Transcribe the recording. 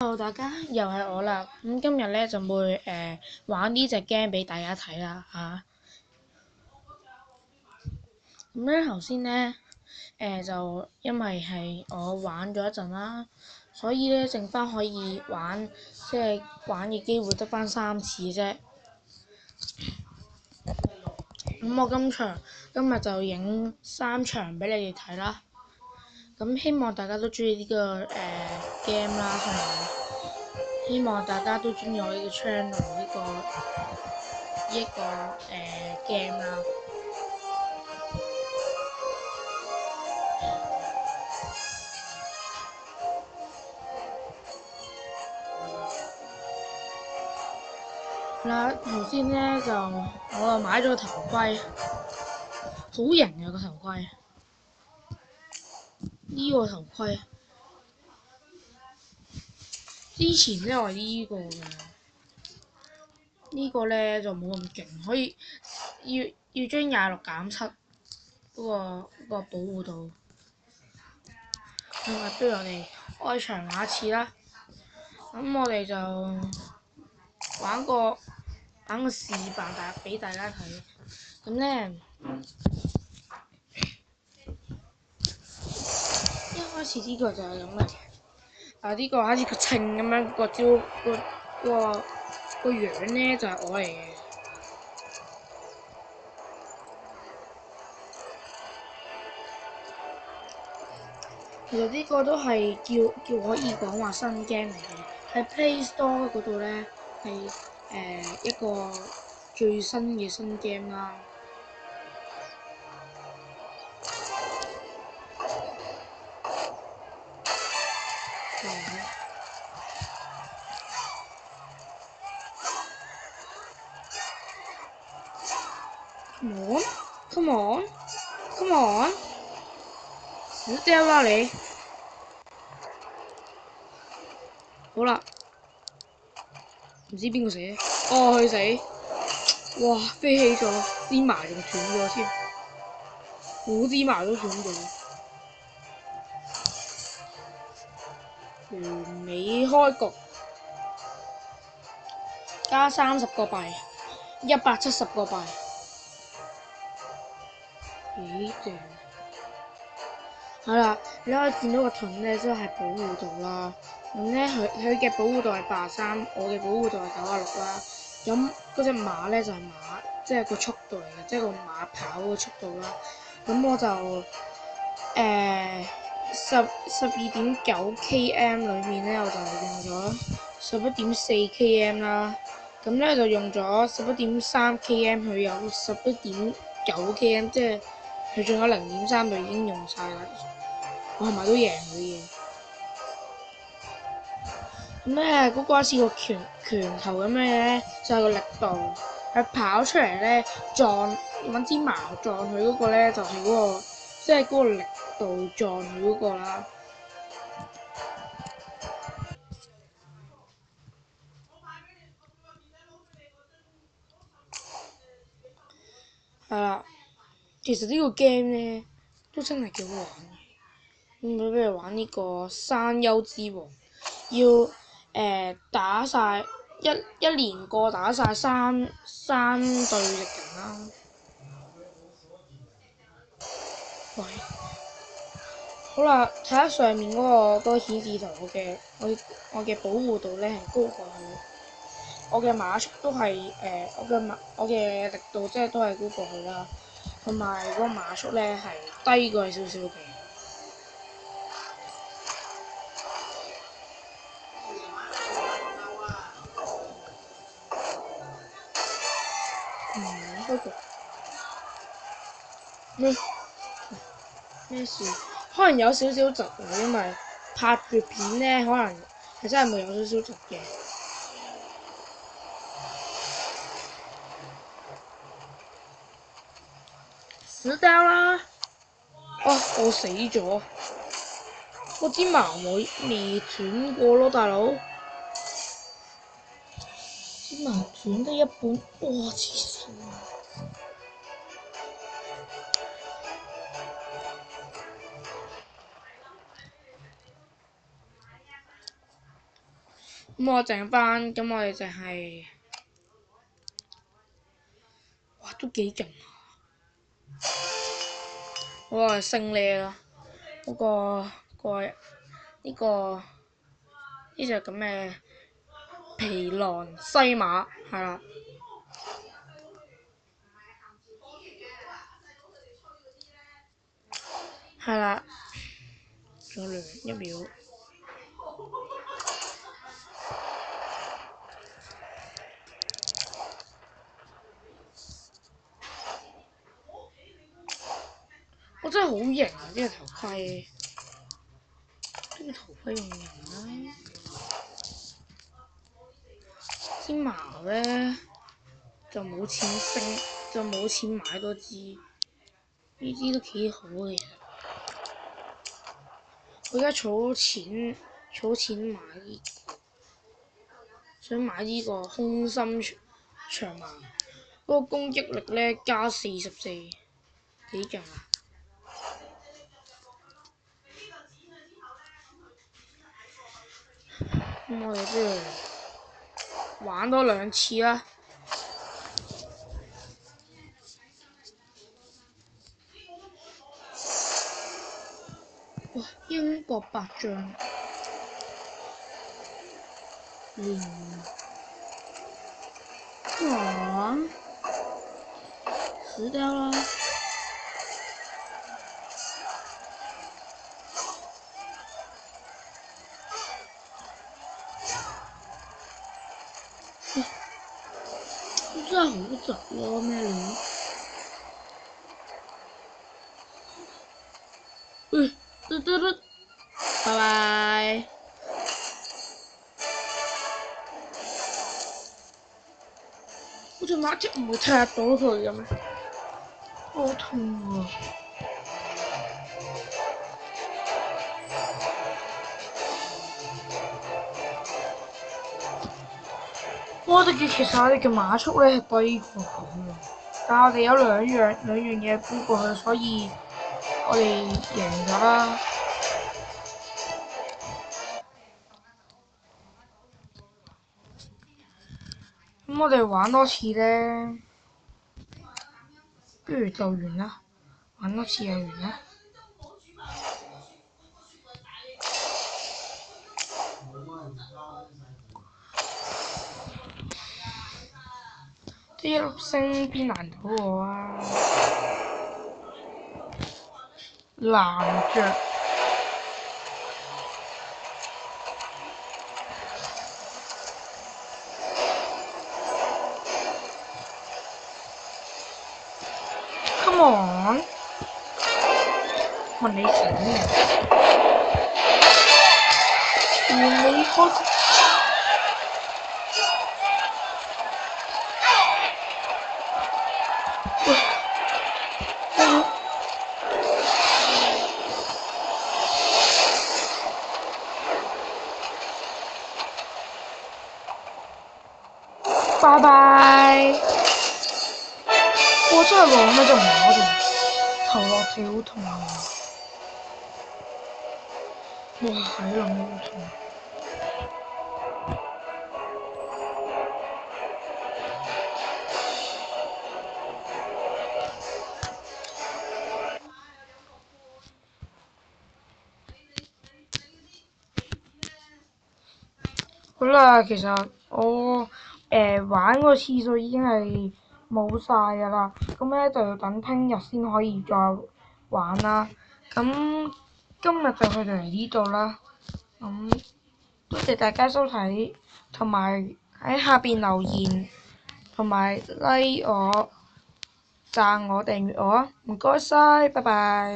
Hello，大家又係我啦。今日咧就會玩呢隻 game 俾大家睇啦嚇。咧頭先咧就因為係我玩咗一陣啦，所以咧剩翻可以玩，即係玩嘅機會得翻3次啫。我今日就影3場俾你哋睇啦。希望大家都中意呢個game 啦，同埋希望大家都中意我呢個 channel 呢個game 啦。嗱，頭先咧我就買咗個頭盔，好型啊個頭盔。呢個頭盔之前咧我係呢個嘅，呢個咧就冇咁勁，可以要將26減7嗰個保護度。不如我哋開場玩一次啦。我哋就玩個示範俾大家睇。咧一開始呢個就係咁嘅。呢個好似個稱咁樣，個樣咧就係我嚟嘅。其實呢個都係叫可以講話新 game 嚟嘅，喺 Play Store 嗰度咧係一個最新嘅新 game 啦。Come on, come on, come on！ 唔好掉啦你！好啦，唔知邊個死？哦，佢死！哇，飛起咗，支麻仲斷咗添，好支麻都斷咗。完美開局，加30個幣，170個幣，幾正！係啦，你可以見到個盾咧，都係保護度啦。佢嘅保護度係83，我嘅保護度係96啦。嗰隻馬咧就係馬，即係個速度嚟嘅，即係個馬跑嘅速度啦。我就12.9km 裏面咧，我就用咗11.4km 啦。咧就用咗11.3km，佢有11.9km，即係佢仲有0.3就已經用晒啦。我係咪都贏佢嘅？嗰個好似個拳頭咁樣咧，就係個力度。佢跑出嚟咧，揾支矛撞佢嗰個咧，就係即係嗰個力度撞佢嗰個啦。係啦，其實呢個 game 咧都真係幾好玩嘅。不如玩呢個山丘之王，要打晒一連個打晒三對敵人啦。喂，好啦，睇下上面嗰個顯示圖，我嘅保護度咧係高過佢，我嘅馬速都係我嘅力度即係都係高過佢啦，同埋嗰個馬速咧係低過佢少少嘅。開局咩事？可能有少少窒啊，因為拍住片咧，可能係真係會有少少窒嘅。死掉啦！哦，我死咗，我支矛未斷過咯，大佬。支矛斷得一半，哇！黐線。咁我剩翻，咁我哋就係、哇都幾勁啊！我係勝利啦，嗰、個呢、個呢隻咁嘅皮狼西馬係啦，係啦，仲有1秒。我真係好型啊！呢個頭盔，呢個頭盔用型啦。支矛咧就冇錢升，就冇錢買多支，呢支都幾好嘅。其實我而家儲錢買呢、想買呢個空心長矛，嗰個攻擊力咧加44，幾勁啊！咁我哋不如玩多2次啦。哇！英國白將哇！死掉了！真係好窒咯，咩料？拜拜。我隻馬即唔會踢到佢嘅咩？好痛啊！我哋其實我哋嘅馬速咧係低過佢嘅，但係我哋有兩樣嘢高過佢，所以我哋贏咗啦。咁我哋玩多次咧，不如就完啦，玩多次就完啦。呢一粒星邊難到我啊！藍雀。Come on！問你死啊！原理開。拜拜！我真係攞咩就唔攞住，頭落地好痛啊！哇，係諗都好痛。好啦，其實我玩個次數已經係冇晒㗎啦，咁咧就要等聽日先可以再玩啦。咁今日就去到嚟呢度啦。咁多謝大家收睇，同埋喺下邊留言，同埋 like 我、讚我、訂閱我啊！唔該晒，拜拜。